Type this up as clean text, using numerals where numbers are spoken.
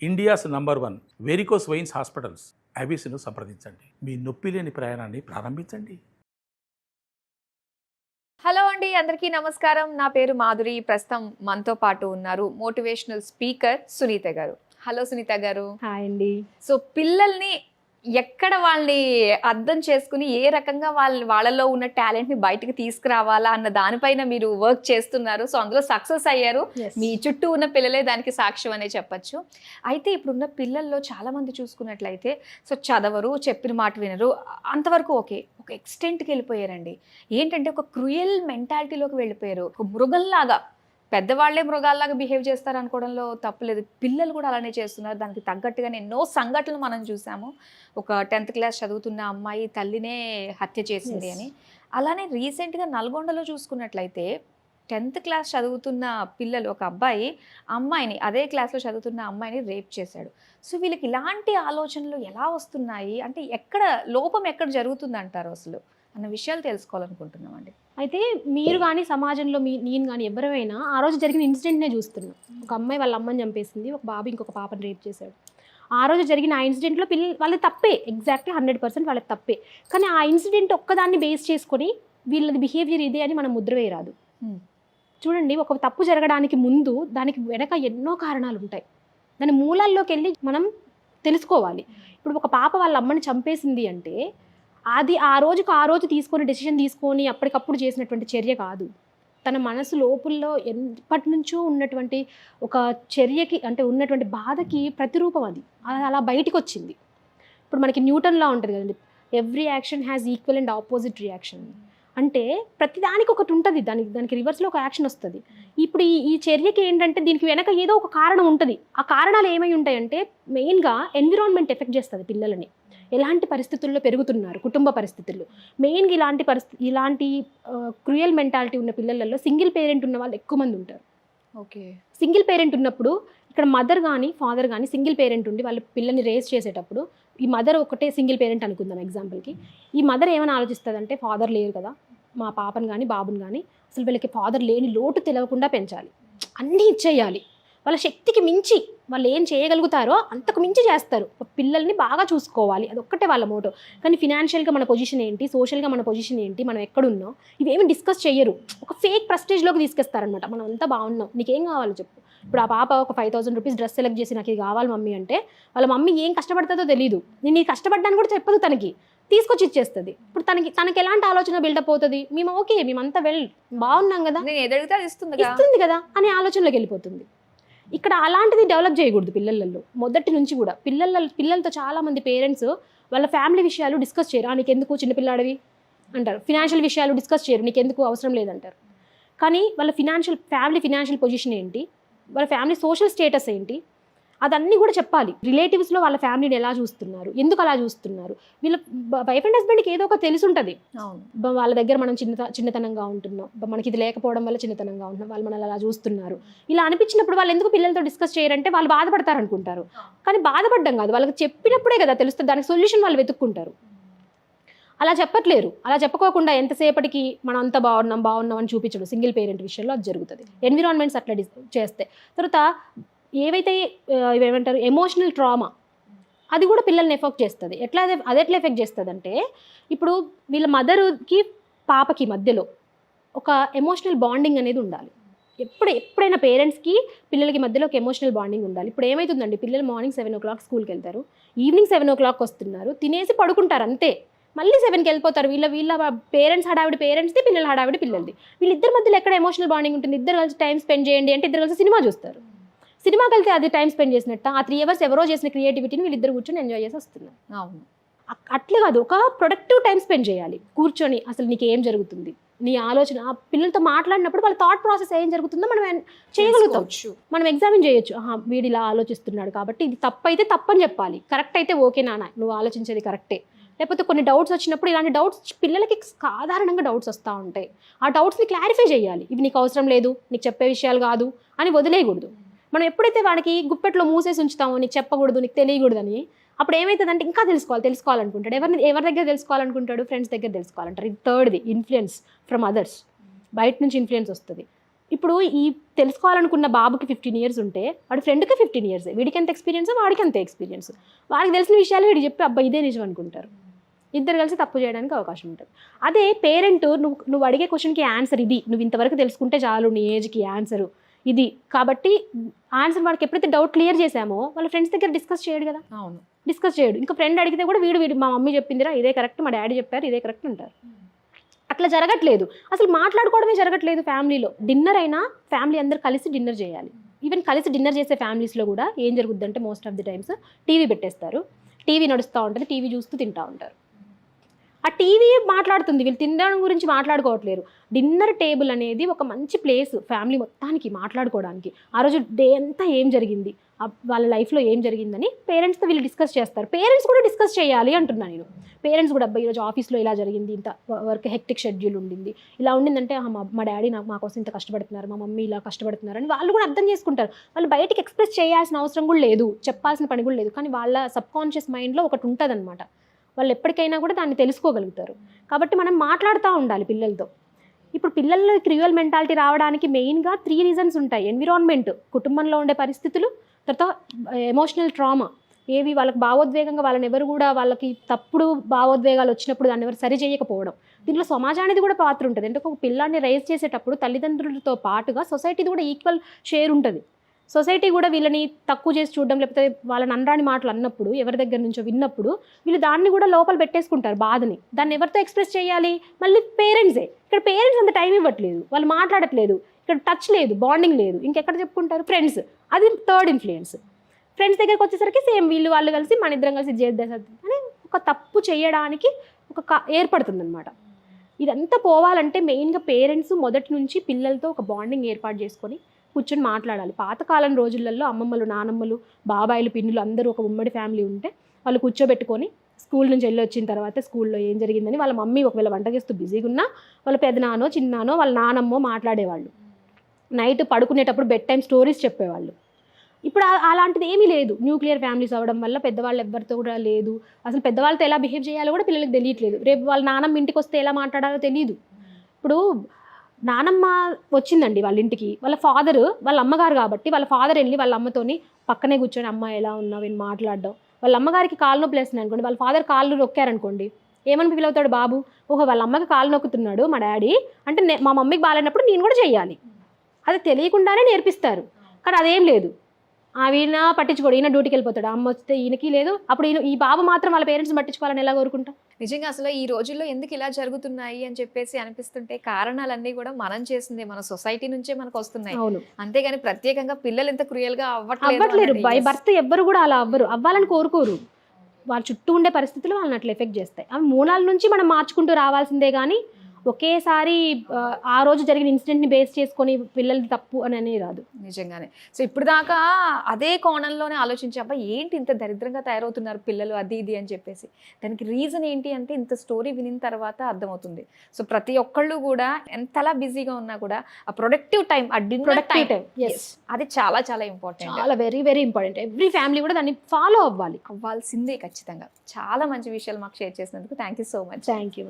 India's number 1 varicose veins hospitals అబీస్ను సంప్రదించండి. మీ నొప్పి లేని ప్రయాణాన్ని ప్రారంభించండి. హలో అండి, అందరికీ నమస్కారం. నా పేరు మాధురి. ప్రస్తుతం మనతో పాటు ఉన్నారు మోటివేషనల్ స్పీకర్ సునీత గారు. హలో సునీత గారు. హాయ్ అండి. సో పిల్లల్ని ఎక్కడ వాళ్ళని అర్థం చేసుకుని ఏ రకంగా వాళ్ళలో ఉన్న టాలెంట్ని బయటకు తీసుకురావాలా అన్న దానిపైన మీరు వర్క్ చేస్తున్నారు. సో అందులో సక్సెస్ అయ్యారు. మీ చుట్టూ ఉన్న పిల్లలే దానికి సాక్ష్యం అనే చెప్పచ్చు. అయితే ఇప్పుడున్న పిల్లల్లో చాలామంది చూసుకున్నట్లయితే సో చదవరు, చెప్పిన మాట వినరు, అంతవరకు ఓకే. ఒక ఎక్స్టెంట్కి వెళ్ళిపోయారండి. ఏంటంటే ఒక క్రూయల్ మెంటాలిటీలోకి వెళ్ళిపోయారు. ఒక మృగంలాగా, పెద్దవాళ్లే మృగాల్లాగా బిహేవ్ చేస్తారు అనుకోవడంలో తప్పులేదు. పిల్లలు కూడా అలానే చేస్తున్నారు. దానికి తగ్గట్టుగానే ఎన్నో సంఘటనలు మనం చూసాము. ఒక 10th క్లాస్ చదువుతున్న అమ్మాయి తల్లినే హత్య చేసింది అని. అలానే రీసెంట్గా నల్గొండలో చూసుకున్నట్లయితే 10th క్లాస్ చదువుతున్న పిల్లలు, ఒక అబ్బాయి అమ్మాయిని, అదే క్లాస్లో చదువుతున్న అమ్మాయిని రేప్ చేశాడు. సో వీళ్ళకి ఇలాంటి ఆలోచనలు ఎలా వస్తున్నాయి, అంటే లోపం ఎక్కడ జరుగుతుంది అంటారు అసలు అన్న విషయాలు తెలుసుకోవాలనుకుంటున్నామండి. అయితే మీరు కానీ సమాజంలో నేను కానీ ఎవరైనా ఆ రోజు జరిగిన ఇన్సిడెంట్నే చూస్తున్నాం. ఒక అమ్మాయి వాళ్ళ అమ్మని చంపేసింది, ఒక బాబు ఇంకొక పాపని రేప్ చేశాడు. ఆ రోజు జరిగిన ఆ ఇన్సిడెంట్లో వాళ్ళది తప్పే, ఎగ్జాక్ట్లీ 100% వాళ్ళది తప్పే. కానీ ఆ ఇన్సిడెంట్ ఒక్కదాన్ని బేస్ చేసుకొని వీళ్ళది బిహేవియర్ ఇదే అని మనం ముద్ర వేయరాదు. చూడండి, ఒక తప్పు జరగడానికి ముందు దానికి వెనక ఎన్నో కారణాలు ఉంటాయి. దాని మూలాల్లోకి వెళ్ళి మనం తెలుసుకోవాలి. ఇప్పుడు ఒక పాప వాళ్ళ అమ్మని చంపేసింది అంటే అది ఆ రోజు తీసుకొని డెసిషన్ తీసుకొని అప్పటికప్పుడు చేసినటువంటి చర్య కాదు. తన మనసు లోపుల్లో ఎప్పటి నుంచో ఉన్నటువంటి ఒక చర్యకి, అంటే ఉన్నటువంటి బాధకి ప్రతిరూపం అది అలా బయటికి వచ్చింది. ఇప్పుడు మనకి న్యూటన్ లా ఉంటుంది కదండి, every action has equal and opposite reaction. అంటే ప్రతిదానికి ఒకటి ఉంటుంది, దానికి రివర్స్లో ఒక యాక్షన్ వస్తుంది. ఇప్పుడు ఈ చర్యకి ఏంటంటే దీనికి వెనక ఏదో ఒక కారణం ఉంటుంది. ఆ కారణాలు ఏమై ఉంటాయంటే మెయిన్గా ఎన్విరాన్మెంట్ ఎఫెక్ట్ చేస్తుంది పిల్లలని. ఎలాంటి పరిస్థితుల్లో పెరుగుతున్నారు, కుటుంబ పరిస్థితుల్లో మెయిన్గా ఇలాంటి క్రూయల్ మెంటాలిటీ ఉన్న పిల్లలలో సింగిల్ పేరెంట్ ఉన్న వాళ్ళు ఎక్కువ మంది ఉంటారు. ఓకే. సింగిల్ పేరెంట్ ఉన్నప్పుడు ఇక్కడ మదర్ కానీ ఫాదర్ కానీ సింగిల్ పేరెంట్ ఉండి వాళ్ళ పిల్లల్ని రేస్ చేసేటప్పుడు, ఈ మదర్ ఒకటే సింగిల్ పేరెంట్ అనుకుందాం ఎగ్జాంపుల్కి. ఈ మదర్ ఏమైనా ఆలోచిస్తుందంటే ఫాదర్ లేరు కదా, మా పాపను కానీ బాబుని కానీ అసలు వీళ్ళకి ఫాదర్ లేని లోటు తెలియకుండా పెంచాలి, అన్నీ ఇచ్చేయాలి, వాళ్ళ శక్తికి మించి వాళ్ళు ఏం చేయగలుగుతారో అంతకు మించి చేస్తారు, పిల్లల్ని బాగా చూసుకోవాలి, అదొక్కటే వాళ్ళ మోటో. కానీ ఫినాన్షియల్గా మన పొజిషన్ ఏంటి, సోషల్గా మన పొజిషన్ ఏంటి, మనం ఎక్కడున్నాం, ఇవేమి డిస్కస్ చేయరు. ఒక ఫేక్ ప్రెస్టేజ్లోకి తీసుకొస్తారనమాట. మనం అంతా బాగున్నాం, నీకేం కావాలో చెప్పు. ఇప్పుడు ఆ పాప ఒక 5000 రూపీస్ డ్రెస్ సెలెక్ట్ చేసి నాకు ఇది కావాలి మమ్మీ అంటే వాళ్ళ మమ్మీ ఏం కష్టపడుతుందో తెలియదు. నేను ఈ కష్టపడ్డాను కూడా చెప్పదు, తనకి తీసుకొచ్చి ఇచ్చేస్తుంది. ఇప్పుడు తనకి ఎలాంటి ఆలోచన బిల్డప్ అవుతుంది, మేము ఓకే, మేమంతా బాగున్నాం కదా, ఇస్తుంది కదా అనే ఆలోచనలోకి వెళ్ళిపోతుంది. ఇక్కడ అలాంటిది డెవలప్ చేయకూడదు పిల్లలలో. మొదటి నుంచి కూడా పిల్లలతో చాలామంది పేరెంట్స్ వాళ్ళ ఫ్యామిలీ విషయాలు డిస్కస్ చేయరు. నీకెందుకు చిన్నపిల్లాడివి అంటారు. ఫినాన్షియల్ విషయాలు డిస్కస్ చేయరు, నీకెందుకు అవసరం లేదంటారు. కానీ వాళ్ళ ఫ్యామిలీ ఫినాన్షియల్ పొజిషన్ ఏంటి, వాళ్ళ ఫ్యామిలీ సోషల్ స్టేటస్ ఏంటి, అదన్నీ కూడా చెప్పాలి. రిలేటివ్స్లో వాళ్ళ ఫ్యామిలీని ఎలా చూస్తున్నారు, ఎందుకు అలా చూస్తున్నారు, వీళ్ళ వైఫ్ అండ్ హస్బెండ్కి ఏదో ఒక తెలిసి ఉంటుంది. వాళ్ళ దగ్గర మనం చిన్నతనంగా ఉంటున్నాం, మనకి ఇది లేకపోవడం వల్ల చిన్నతనంగా ఉంటున్నాం, వాళ్ళు మనల్ని అలా చూస్తున్నారు. ఇలా అనిపించినప్పుడు వాళ్ళు ఎందుకు పిల్లలతో డిస్కస్ చేయరంటే వాళ్ళు బాధపడతారు అనుకుంటారు. కానీ బాధపడ్డం కాదు, వాళ్ళకి చెప్పినప్పుడే కదా తెలుస్తుంది, దానికి సొల్యూషన్ వాళ్ళు వెతుక్కుంటారు. అలా చెప్పట్లేరు. అలా చెప్పుకోకుండా ఎంతసేపటికి మనం అంతా బాగున్నాం అని చూపించడం సింగిల్ పేరెంట్ విషయంలో అది జరుగుతుంది. ఎన్విరాన్మెంట్స్ అట్లా చేస్తే తర్వాత ఏవైతే ఏమంటారు ఎమోషనల్ ట్రామా, అది కూడా పిల్లల్ని ఎఫెక్ట్ చేస్తుంది. అది ఎట్లా ఎఫెక్ట్ చేస్తుంది అంటే, ఇప్పుడు వీళ్ళ మదర్కి పాపకి మధ్యలో ఒక ఎమోషనల్ బాండింగ్ అనేది ఉండాలి. ఎప్పుడైనా పేరెంట్స్కి పిల్లలకి మధ్యలో ఒక ఎమోషనల్ బాండింగ్ ఉండాలి. ఇప్పుడు ఏమవుతుందండి, పిల్లలు మార్నింగ్ 7 o'clock స్కూల్కి వెళ్తారు, ఈవినింగ్ 7 o'clock వస్తున్నారు, తినేసి పడుకుంటారు అంతే, మళ్ళీ 7కి వెళ్ళిపోతారు. వీళ్ళ పేరెంట్స్ హడావిడి పేరెంట్స్ది, పిల్లల హడావిడి పిల్లలది. వీళ్ళిద్దరి మధ్యలో ఎక్కడ ఎమోషనల్ బాండింగ్ ఉంటుంది? ఇద్దరు కలిసి టైం స్పెండ్ చేయండి అంటే ఇద్దరు కలిసి సినిమా చూస్తారు. సినిమాకి వెళ్తే అది టైం స్పెండ్ చేసినట్ట, ఆ 3 hours ఎవరో చేసిన క్రియేటివిటీని వీళ్ళిద్దరు కూర్చొని ఎంజాయ్ చేసి వస్తున్నారు. అవును, అట్లే కాదు, ఒక ప్రొడక్టివ్ టైం స్పెండ్ చేయాలి కూర్చొని. అసలు నీకు ఏం జరుగుతుంది, నీ ఆలోచన, ఆ పిల్లలతో మాట్లాడినప్పుడు వాళ్ళ థాట్ ప్రాసెస్ ఏం జరుగుతుందో మనం చేయగలుగుతాం, మనం ఎగ్జామిన్ చేయొచ్చు. వీడు ఇలా ఆలోచిస్తున్నాడు కాబట్టి ఇది తప్పు అయితే తప్పని చెప్పాలి, కరెక్ట్ అయితే ఓకే నాన్న నువ్వు ఆలోచించేది కరెక్టే. లేకపోతే కొన్ని డౌట్స్ వచ్చినప్పుడు ఇలాంటి డౌట్స్ పిల్లలకి సాధారణంగా డౌట్స్ వస్తూ ఉంటాయి. ఆ డౌట్స్ని క్లారిఫై చేయాలి. ఇవి నీకు అవసరం లేదు, నీకు చెప్పే విషయాలు కాదు అని వదిలేయకూడదు. మనం ఎప్పుడైతే వాడికి గుప్పెట్లో మూసేసి ఉంచుతామో, నీకు చెప్పకూడదు, నీకు తెలియకూడదని, అప్పుడు ఏమవుతుందంటే ఇంకా తెలుసుకోవాలనుకుంటాడు. ఎవరి దగ్గర తెలుసుకోవాలనుకుంటాడు? ఫ్రెండ్స్ దగ్గర తెలుసుకోవాలంటారు. ఇది థర్డ్ది, ఇన్ఫ్లుయెన్స్ ఫ్రమ్ అదర్స్. బయట నుంచి ఇన్ఫ్లుయెన్స్ వస్తుంది. ఇప్పుడు ఈ తెలుసుకోవాలనుకున్న బాబుకి 15 years ఉంటే వాడి ఫ్రెండ్కి 15 years, వీడికి ఎంత ఎక్స్పీరియన్స్ వాడికి అంత ఎక్స్పీరియన్స్, వాడికి తెలిసిన విషయాలు వీడికి చెప్పి అబ్బా ఇదే నిజం అనుకుంటారు, ఇద్దరు కలిసి తప్పు చేయడానికి అవకాశం ఉంటుంది. అదే పేరెంట్ నువ్వు అడిగే క్వశ్చన్కి ఆన్సర్ ఇది, నువ్వు ఇంతవరకు తెలుసుకుంటే చాలు నీ ఏజ్కి ఆన్సరు ఇది, కాబట్టి ఆన్సర్ వాడికి ఎప్పుడైతే డౌట్ క్లియర్ చేసామో వాళ్ళ ఫ్రెండ్స్ దగ్గర డిస్కస్ చేయడు కదా. అవును, డిస్కస్ చేయడు. ఇంకా ఫ్రెండ్ అడిగితే కూడా వీడు మా మమ్మీ చెప్పిందిరా ఇదే కరెక్ట్, మా డాడీ చెప్పారు ఇదే కరెక్ట్ అంటారు. అట్లా జరగట్లేదు, అసలు మాట్లాడుకోవడమే జరగట్లేదు. ఫ్యామిలీలో డిన్నర్ అయినా ఫ్యామిలీ అందరు కలిసి డిన్నర్ చేయాలి. ఈవెన్ కలిసి డిన్నర్ చేసే ఫ్యామిలీస్లో కూడా ఏం జరుగుద్దంటే most of the times TV పెట్టేస్తారు, టీవీ నడుస్తూ ఉంటుంది, టీవీ చూస్తూ తింటూ ఉంటారు. ఆ టీవీ మాట్లాడుతుంది, వీళ్ళు తినడం గురించి మాట్లాడుకోవట్లేరు. డిన్నర్ టేబుల్ అనేది ఒక మంచి ప్లేస్ ఫ్యామిలీ మొత్తానికి మాట్లాడుకోవడానికి. ఆ రోజు డే అంతా ఏం జరిగింది, వాళ్ళ లైఫ్లో ఏం జరిగిందని పేరెంట్స్తో వీళ్ళు డిస్కస్ చేస్తారు. పేరెంట్స్ కూడా డిస్కస్ చేయాలి అంటున్నాను నేను. పేరెంట్స్ కూడా అబ్బాయి ఈరోజు ఆఫీస్లో ఇలా జరిగింది, ఇంత వర్క్ హెక్టిక్ షెడ్యూల్ ఉండింది, ఇలా ఉండిందంటే మా డాడీ మా కోసం ఇంత కష్టపడుతున్నారు, మా మమ్మీ ఇలా కష్టపడుతున్నారు అని వాళ్ళు కూడా అర్థం చేసుకుంటారు. వాళ్ళు బయటికి ఎక్స్ప్రెస్ చేయాల్సిన అవసరం కూడా లేదు, చెప్పాల్సిన పని కూడా లేదు. కానీ వాళ్ళ సబ్కాన్షియస్ మైండ్లో ఒకటి ఉంటుంది అనమాట, వాళ్ళు ఎప్పటికైనా కూడా దాన్ని తెలుసుకోగలుగుతారు. కాబట్టి మనం మాట్లాడుతూ ఉండాలి పిల్లలతో. ఇప్పుడు పిల్లల్లో క్రియువల్ మెంటాలిటీ రావడానికి మెయిన్గా 3 reasons ఉంటాయి. ఎన్విరాన్మెంట్, కుటుంబంలో ఉండే పరిస్థితులు, తర్వాత ఎమోషనల్ ట్రామా, ఏవి వాళ్ళకి భావోద్వేగంగా వాళ్ళని ఎవరు కూడా వాళ్ళకి తప్పుడు భావోద్వేగాలు వచ్చినప్పుడు దాన్ని ఎవరు సరి చేయకపోవడం. దీంట్లో సమాజానికి కూడా పాత్ర ఉంటుంది. అంటే ఒక పిల్లాన్ని రైజ్ చేసేటప్పుడు తల్లిదండ్రులతో పాటుగా సొసైటీది కూడా ఈక్వల్ షేర్ ఉంటుంది. సొసైటీ కూడా వీళ్ళని తక్కువ చేసి చూడడం, లేకపోతే వాళ్ళని అనరాని మాటలు అన్నప్పుడు ఎవరి దగ్గర నుంచో విన్నప్పుడు వీళ్ళు దాన్ని కూడా లోపల పెట్టేసుకుంటారు బాధని. దాన్ని ఎవరితో ఎక్స్ప్రెస్ చేయాలి, మళ్ళీ పేరెంట్సే. ఇక్కడ పేరెంట్స్ అంత టైం ఇవ్వట్లేదు, వాళ్ళు మాట్లాడట్లేదు, ఇక్కడ టచ్ లేదు, బాండింగ్ లేదు, ఇంకెక్కడ చెప్పుకుంటారు, ఫ్రెండ్స్. అది థర్డ్ ఇన్ఫ్లుయెన్స్. ఫ్రెండ్స్ దగ్గరికి వచ్చేసరికి సేమ్ వాళ్ళు కలిసి మన ఇద్దరం కలిసి చేద్దాం అని ఒక తప్పు చేయడానికి ఏర్పడుతుందన్నమాట. ఇదంతా పోవాలంటే మెయిన్గా పేరెంట్స్ మొదటి నుంచి పిల్లలతో ఒక బాండింగ్ ఏర్పాటు చేసుకొని కూర్చొని మాట్లాడాలి. పాతకాలం రోజులలో అమ్మమ్మలు, నానమ్మలు, బాబాయిలు, పిన్నులు అందరూ ఒక ఉమ్మడి ఫ్యామిలీ ఉంటే వాళ్ళు కూర్చోబెట్టుకొని స్కూల్ నుంచి వెళ్ళి వచ్చిన తర్వాత స్కూల్లో ఏం జరిగిందని వాళ్ళ మమ్మీ ఒకవేళ వంట చేస్తూ బిజీగా ఉన్నా వాళ్ళ పెదనానో చిన్నానో వాళ్ళ నానమ్మో మాట్లాడేవాళ్ళు. నైట్ పడుకునేటప్పుడు బెడ్ టైం స్టోరీస్ చెప్పేవాళ్ళు. ఇప్పుడు అలాంటిది ఏమీ లేదు. న్యూక్లియర్ ఫ్యామిలీస్ అవ్వడం వల్ల పెద్దవాళ్ళు ఎవరితో కూడా లేదు. అసలు పెద్దవాళ్ళతో ఎలా బిహేవ్ చేయాలో కూడా పిల్లలకి తెలియట్లేదు. రేపు వాళ్ళ నానమ్మ ఇంటికి వస్తే ఎలా మాట్లాడాలో తెలియదు. ఇప్పుడు నానమ్మ వచ్చిందండి వాళ్ళ ఇంటికి, వాళ్ళ ఫాదర్ వాళ్ళ అమ్మగారు కాబట్టి వాళ్ళ ఫాదర్ వెళ్ళి వాళ్ళ అమ్మతోని పక్కనే కూర్చొని అమ్మ ఎలా ఉన్నావు అని మాట్లాడడం. వాళ్ళ అమ్మగారికి కాళ్ళు నొప్పి లేస్తున్నాయి అనుకోండి, వాళ్ళ ఫాదర్ కాళ్ళు నొక్కారనుకోండి, ఏమని ఫీల్ అవుతాడు బాబు, ఓహో వాళ్ళ అమ్మకి కాళ్ళు నొక్కుతున్నాడు మా డాడీ అంటే మా మమ్మీకి బాగాలేనప్పుడు నేను కూడా చెయ్యాలి. అది తెలియకుండానే నేర్పిస్తారు. కానీ అదేం లేదు, ఈయన పట్టించుకోడు, ఈయన డ్యూటీకి వెళ్ళిపోతాడు, అమ్మ వస్తే ఈయనకి లేదు. అప్పుడు ఈ బాబు మాత్రం వాళ్ళ పేరెంట్స్ పట్టించుకోవాలని ఎలా కోరుకుంటాం? నిజంగా అసలు ఈ రోజుల్లో ఎందుకు ఇలా జరుగుతున్నాయి అని చెప్పేసి అనిపిస్తుంటే కారణాలన్నీ కూడా మనం చేసిందే, మన సొసైటీ నుంచే మనకు వస్తున్నాయి. అవును, అంతేగాని ప్రత్యేకంగా పిల్లలు ఎంత క్రూయల్ గా అవ్వట్లేరు. బై బర్త్ ఎవ్వరు కూడా అలా అవ్వాలని కోరుకోరు. వాళ్ళ చుట్టూ ఉండే పరిస్థితులు వాళ్ళని అట్లా ఎఫెక్ట్ చేస్తాయి. అవి మూలాల నుంచి మనం మార్చుకుంటూ రావాల్సిందే. కానీ ఒకేసారి ఆ రోజు జరిగిన ఇన్సిడెంట్ని బేస్ చేసుకొని పిల్లలది తప్పు అని రాదు. నిజంగానే. సో ఇప్పుడు దాకా అదే కోణంలోనే ఆలోచించి అబ్బా ఏంటి ఇంత దరిద్రంగా తయారవుతున్నారు పిల్లలు అది ఇది అని చెప్పేసి, దానికి రీజన్ ఏంటి అంటే ఇంత స్టోరీ వినిన తర్వాత అర్థమవుతుంది. సో ప్రతి ఒక్కళ్ళు కూడా ఎంతలా బిజీగా ఉన్నా కూడా ఆ ప్రొడక్టివ్ టైం, ఆ డిన్నర్ టైం, అది చాలా చాలా ఇంపార్టెంట్, చాలా very very important. Every family కూడా దాన్ని ఫాలో అవ్వాల్సిందే. ఖచ్చితంగా. చాలా మంచి విషయాలు మాకు షేర్ చేసినందుకు thank you so much. Thank you.